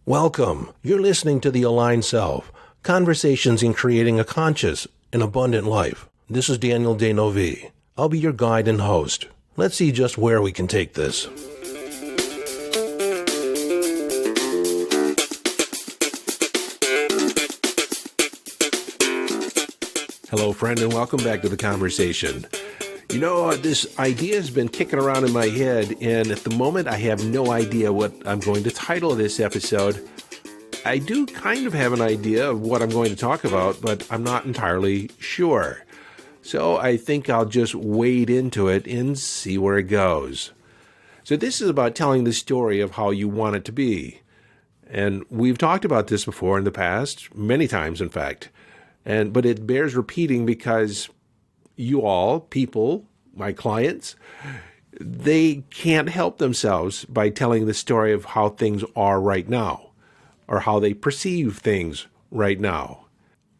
Welcome. You're listening to The Aligned Self, Conversations in Creating a Conscious and Abundant Life. This is Daniel Denovi. I'll be your guide and host. Let's see just where we can take this. Hello, friend, and welcome back to the conversation. You know, this idea has been kicking around in my head, and at the moment I have no idea what I'm going to title this episode. I do kind of have an idea of what I'm going to talk about, but I'm not entirely sure. So I think I'll just wade into it and see where it goes. So this is about telling the story of how you want it to be. And we've talked about this before in the past, many times in fact. But it bears repeating because you all, people, my clients, they can't help themselves by telling the story of how things are right now or how they perceive things right now.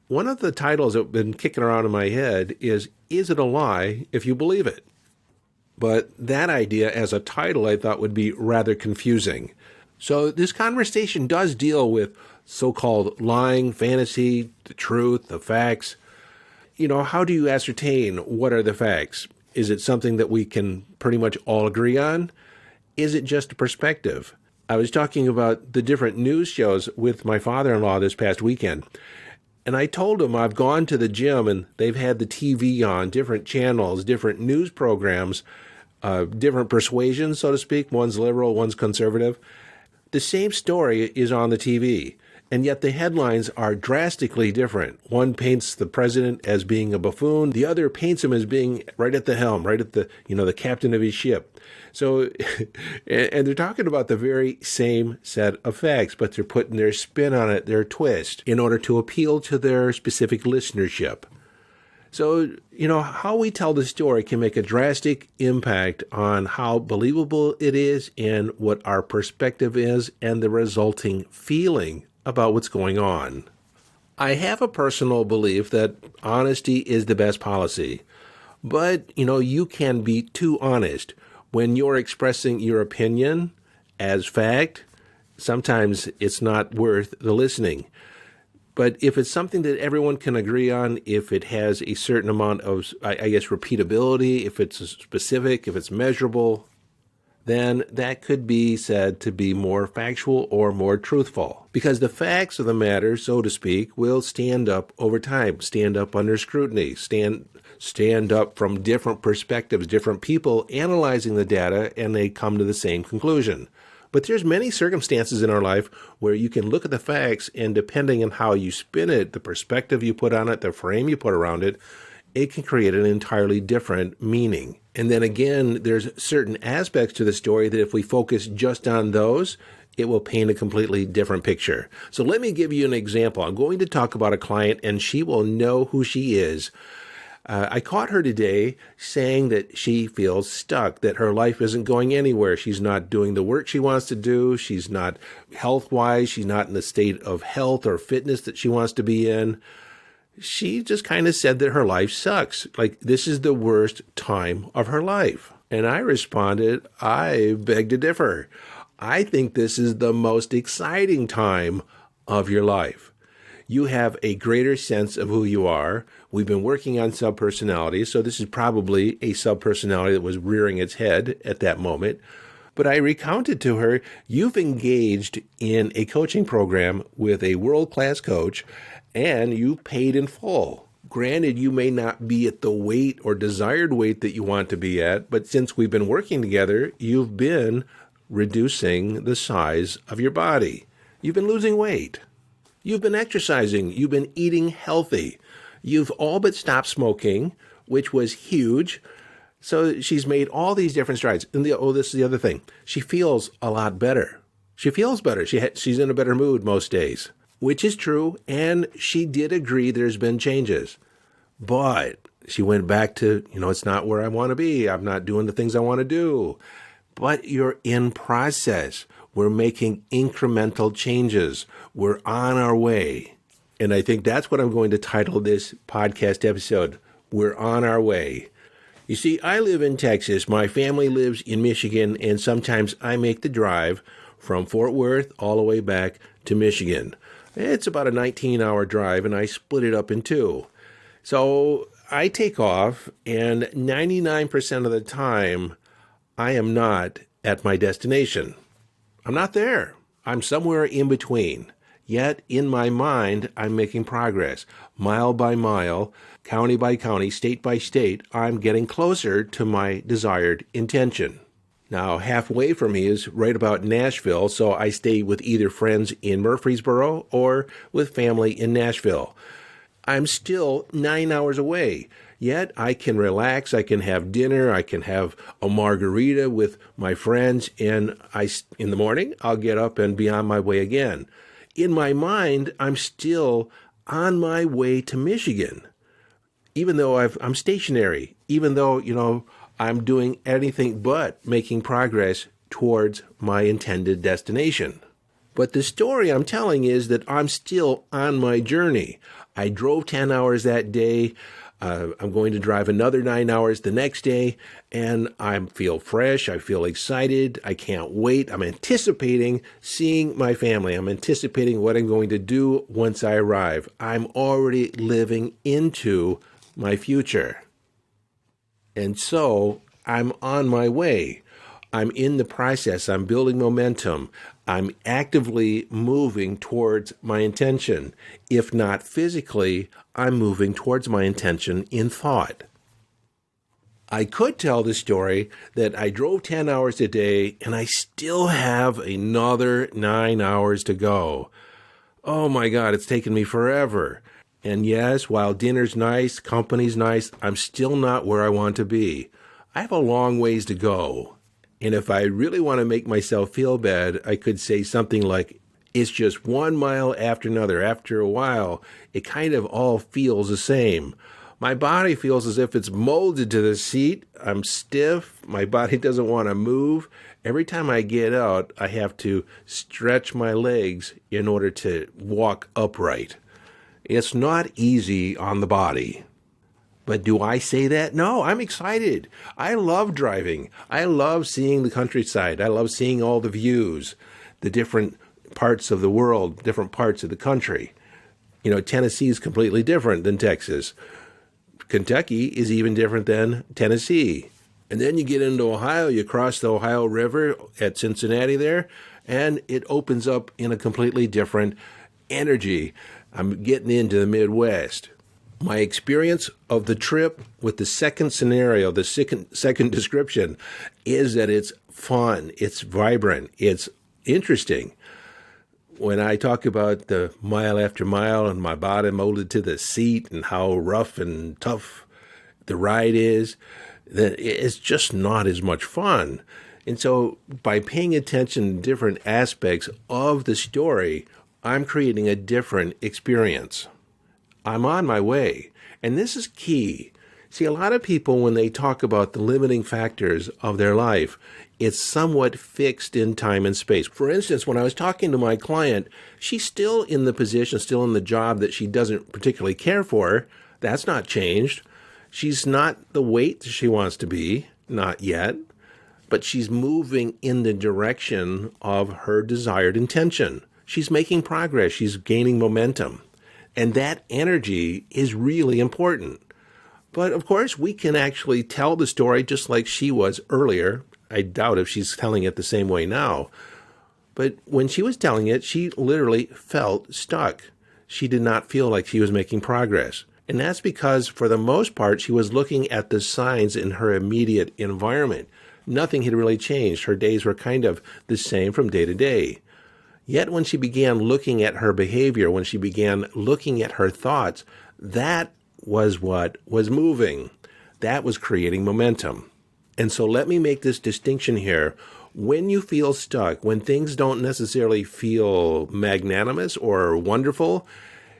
One of the titles that have been kicking around in my head is it a lie if you believe it? But that idea as a title I thought would be rather confusing. So this conversation does deal with so-called lying, fantasy, the truth, the facts. You know, how do you ascertain what are the facts? Is it something that we can pretty much all agree on? Is it just a perspective? I was talking about the different news shows with my father-in-law this past weekend. And I told him I've gone to the gym and they've had the TV on, different channels, different news programs, different persuasions, so to speak. One's liberal, one's conservative. The same story is on the TV. And yet the headlines are drastically different. One paints the president as being a buffoon. The other paints him as being right at the helm, right at the captain of his ship. So, and they're talking about the very same set of facts, but they're putting their spin on it, their twist, in order to appeal to their specific listenership. So, how we tell the story can make a drastic impact on how believable it is and what our perspective is and the resulting feeling about what's going on. I have a personal belief that honesty is the best policy. But, you can be too honest. When you're expressing your opinion as fact, sometimes it's not worth the listening. But if it's something that everyone can agree on, if it has a certain amount of, repeatability, if it's specific, if it's measurable, then that could be said to be more factual or more truthful. Because the facts of the matter, so to speak, will stand up over time, stand up under scrutiny, stand up from different perspectives, different people analyzing the data, and they come to the same conclusion. But there's many circumstances in our life where you can look at the facts, and depending on how you spin it, the perspective you put on it, the frame you put around it, it can create an entirely different meaning. And then again, there's certain aspects to the story that if we focus just on those, it will paint a completely different picture. So let me give you an example. I'm going to talk about a client, and she will know who she is. I caught her today saying that she feels stuck, that her life isn't going anywhere. She's not doing the work she wants to do. She's not health-wise. She's not in the state of health or fitness that she wants to be in. She just kind of said that her life sucks. Like, this is the worst time of her life. And I responded, I beg to differ. I think this is the most exciting time of your life. You have a greater sense of who you are. We've been working on subpersonality, so this is probably a subpersonality that was rearing its head at that moment. But I recounted to her, you've engaged in a coaching program with a world-class coach, and you paid in full. Granted, you may not be at the weight or desired weight that you want to be at, but since we've been working together, you've been reducing the size of your body. You've been losing weight. You've been exercising. You've been eating healthy. You've all but stopped smoking, which was huge. So she's made all these different strides. And this is the other thing. She feels a lot better. She feels better. She's in a better mood most days, which is true. And she did agree there's been changes. But she went back to, it's not where I want to be. I'm not doing the things I want to do. But you're in process. We're making incremental changes. We're on our way. And I think that's what I'm going to title this podcast episode. We're on our way. You see, I live in Texas. My family lives in Michigan, and sometimes I make the drive from Fort Worth all the way back to Michigan. It's about a 19-hour drive, and I split it up in two. So I take off, and 99% of the time, I am not at my destination. I'm not there. I'm somewhere in between. Yet, in my mind, I'm making progress. Mile by mile, county by county, state by state, I'm getting closer to my desired intention. Now, halfway from me is right about Nashville, so I stay with either friends in Murfreesboro or with family in Nashville. I'm still 9 hours away, yet I can relax, I can have dinner, I can have a margarita with my friends, and in the morning, I'll get up and be on my way again. In my mind, I'm still on my way to Michigan, even though I'm stationary, even though, I'm doing anything but making progress towards my intended destination. But the story I'm telling is that I'm still on my journey. I drove 10 hours that day. I'm going to drive another 9 hours the next day, and I feel fresh. I feel excited. I can't wait. I'm anticipating seeing my family. I'm anticipating what I'm going to do once I arrive. I'm already living into my future. And so I'm on my way. I'm in the process. I'm building momentum. I'm actively moving towards my intention. If not physically, I'm moving towards my intention in thought. I could tell the story that I drove 10 hours a day and I still have another 9 hours to go. Oh my God, it's taken me forever. And yes, while dinner's nice, company's nice, I'm still not where I want to be. I have a long ways to go. And if I really want to make myself feel bad, I could say something like, it's just 1 mile after another. After a while, it kind of all feels the same. My body feels as if it's molded to the seat. I'm stiff. My body doesn't want to move. Every time I get out, I have to stretch my legs in order to walk upright. It's not easy on the body. But do I say that? No, I'm excited. I love driving. I love seeing the countryside. I love seeing all the views, the different parts of the world, different parts of the country. Tennessee is completely different than Texas. Kentucky is even different than Tennessee. And then you get into Ohio, you cross the Ohio River at Cincinnati there, and it opens up in a completely different energy. I'm getting into the Midwest. My experience of the trip with the second scenario, the second description, is that it's fun, it's vibrant, it's interesting. When I talk about the mile after mile and my body molded to the seat and how rough and tough the ride is, then it's just not as much fun. And so by paying attention to different aspects of the story, I'm creating a different experience. I'm on my way. And this is key. See, a lot of people, when they talk about the limiting factors of their life, it's somewhat fixed in time and space. For instance, when I was talking to my client, she's still in the position, still in the job that she doesn't particularly care for. That's not changed. She's not the weight she wants to be, not yet, but she's moving in the direction of her desired intention. She's making progress. She's gaining momentum. And that energy is really important. But of course, we can actually tell the story just like she was earlier. I doubt if she's telling it the same way now. But when she was telling it, she literally felt stuck. She did not feel like she was making progress. And that's because, for the most part, she was looking at the signs in her immediate environment. Nothing had really changed. Her days were kind of the same from day to day. Yet when she began looking at her behavior, when she began looking at her thoughts, that was what was moving. That was creating momentum. And so let me make this distinction here. When you feel stuck, when things don't necessarily feel magnanimous or wonderful,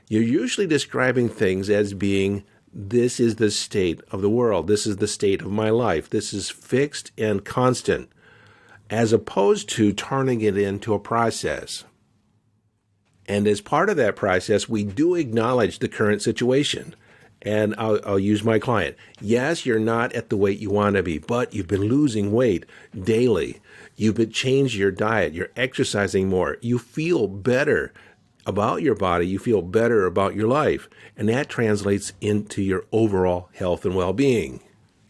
you're usually describing things as being, this is the state of the world. This is the state of my life. This is fixed and constant, as opposed to turning it into a process. And as part of that process, we do acknowledge the current situation. And I'll use my client. Yes, you're not at the weight you want to be, but you've been losing weight daily. You've changed your diet. You're exercising more. You feel better about your body. You feel better about your life. And that translates into your overall health and well-being.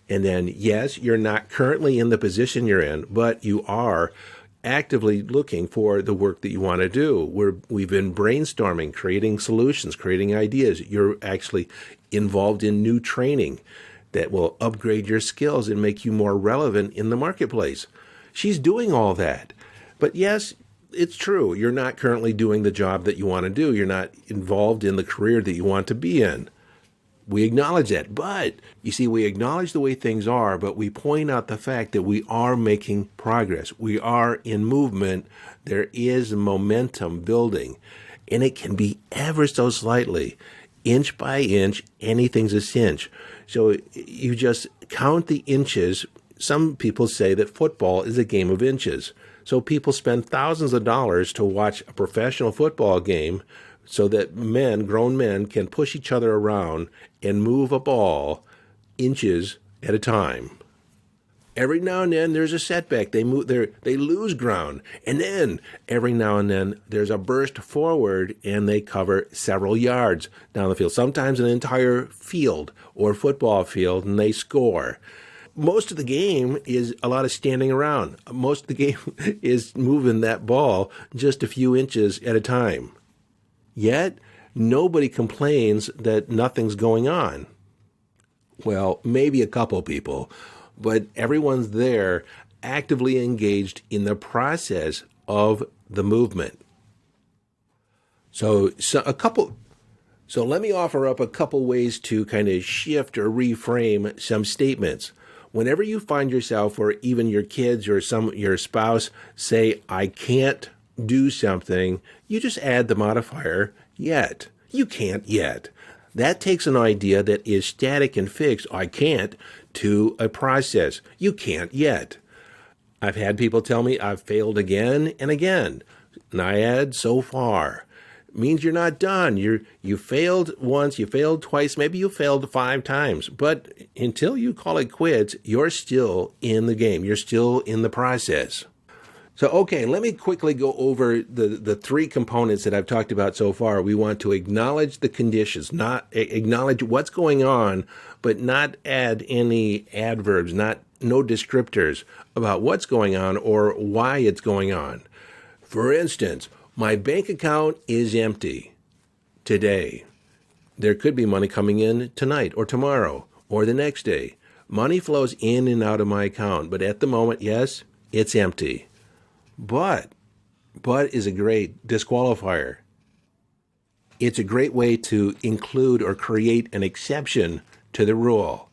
And then, yes, you're not currently in the position you're in, but you are actively looking for the work that you want to do. We've been brainstorming, creating solutions, creating ideas. You're actually involved in new training that will upgrade your skills and make you more relevant in the marketplace. She's doing all that. But yes, it's true. You're not currently doing the job that you want to do. You're not involved in the career that you want to be in. We acknowledge that. But, you see, we acknowledge the way things are, but we point out the fact that we are making progress. We are in movement. There is momentum building. And it can be ever so slightly. Inch by inch, anything's a cinch. So you just count the inches. Some people say that football is a game of inches. So people spend thousands of dollars to watch a professional football game so that grown men, can push each other around and move a ball inches at a time. Every now and then there's a setback. They lose ground. And then every now and then there's a burst forward and they cover several yards down the field, sometimes an entire field or football field, and they score. Most of the game is a lot of standing around. Most of the game is moving that ball just a few inches at a time. Yet, nobody complains that nothing's going on. Well, maybe a couple people, but everyone's there actively engaged in the process of the movement. So let me offer up a couple ways to kind of shift or reframe some statements. Whenever you find yourself, or even your kids or your spouse say, "I can't do something," you just add the modifier, "yet." You can't yet. That takes an idea that is static and fixed, "I can't," to a process. You can't yet. I've had people tell me I've failed again and again. And I add, "so far." It means you're not done. You failed once, you failed twice, maybe you failed 5 times. But until you call it quits, you're still in the game. You're still in the process. So, okay, let me quickly go over the 3 components that I've talked about so far. We want to acknowledge the conditions, not acknowledge what's going on, but not add any adverbs, no descriptors about what's going on or why it's going on. For instance, my bank account is empty today. There could be money coming in tonight or tomorrow or the next day. Money flows in and out of my account, but at the moment, yes, it's empty. But is a great disqualifier. It's a great way to include or create an exception to the rule.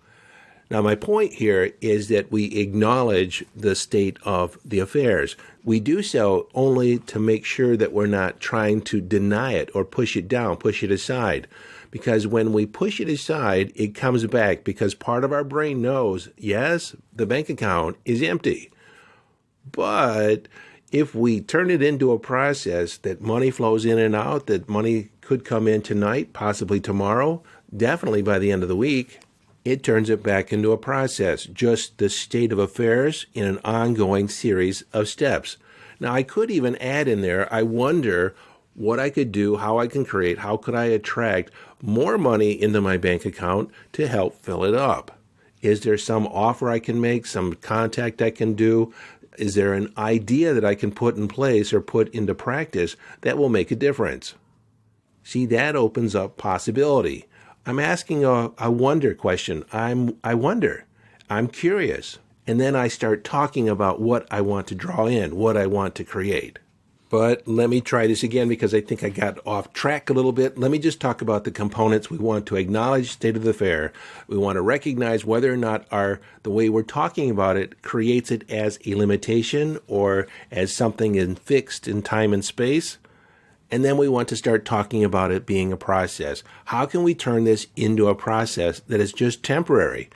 Now, my point here is that we acknowledge the state of the affairs. We do so only to make sure that we're not trying to deny it or push it down, push it aside. Because when we push it aside, it comes back because part of our brain knows, yes, the bank account is empty. But if we turn it into a process that money flows in and out, that money could come in tonight, possibly tomorrow, definitely by the end of the week, it turns it back into a process, just the state of affairs in an ongoing series of steps. Now, I could even add in there, I wonder what I could do, how I can create, how could I attract more money into my bank account to help fill it up? Is there some offer I can make, some contact I can do? Is there an idea that I can put in place or put into practice that will make a difference? See, that opens up possibility. I'm asking a wonder question. I wonder. I'm curious. And then I start talking about what I want to draw in, what I want to create. But let me try this again because I think I got off track a little bit. Let me just talk about the components. We want to acknowledge state of the affair. We want to recognize whether or not the way we're talking about it creates it as a limitation or as something fixed in time and space. And then we want to start talking about it being a process. How can we turn this into a process that is just temporary?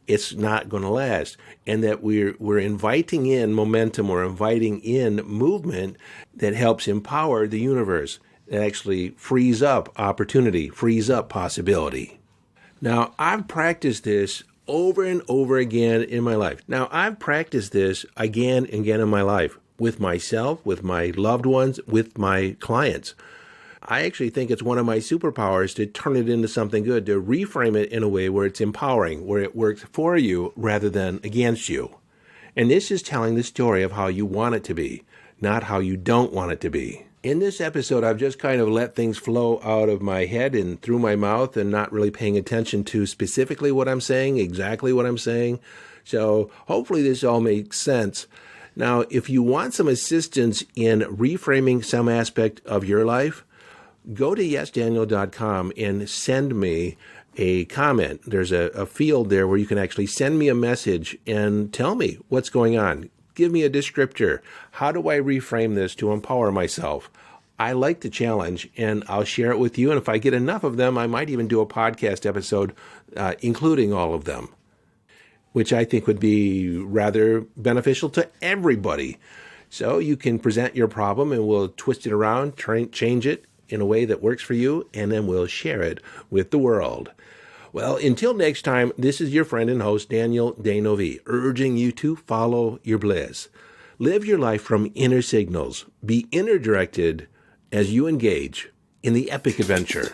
It's not going to last, and that we're inviting in momentum, we're inviting in movement that helps empower the universe, that actually frees up opportunity, frees up possibility. Now, I've practiced this over and over again in my life. Now, I've practiced this again and again in my life with myself, with my loved ones, with my clients. I actually think it's one of my superpowers to turn it into something good, to reframe it in a way where it's empowering, where it works for you rather than against you. And this is telling the story of how you want it to be, not how you don't want it to be. In this episode, I've just kind of let things flow out of my head and through my mouth and not really paying attention to specifically what I'm saying, exactly what I'm saying. So hopefully this all makes sense. Now, if you want some assistance in reframing some aspect of your life, go to yesdaniel.com and send me a comment. There's a field there where you can actually send me a message and tell me what's going on. Give me a descriptor. How do I reframe this to empower myself? I like the challenge, and I'll share it with you. And if I get enough of them, I might even do a podcast episode including all of them, which I think would be rather beneficial to everybody. So you can present your problem, and we'll twist it around, change it in a way that works for you, and then we'll share it with the world. Well, until next time, this is your friend and host, Daniel Danovi, urging you to follow your bliss. Live your life from inner signals. Be inner directed as you engage in the epic adventure.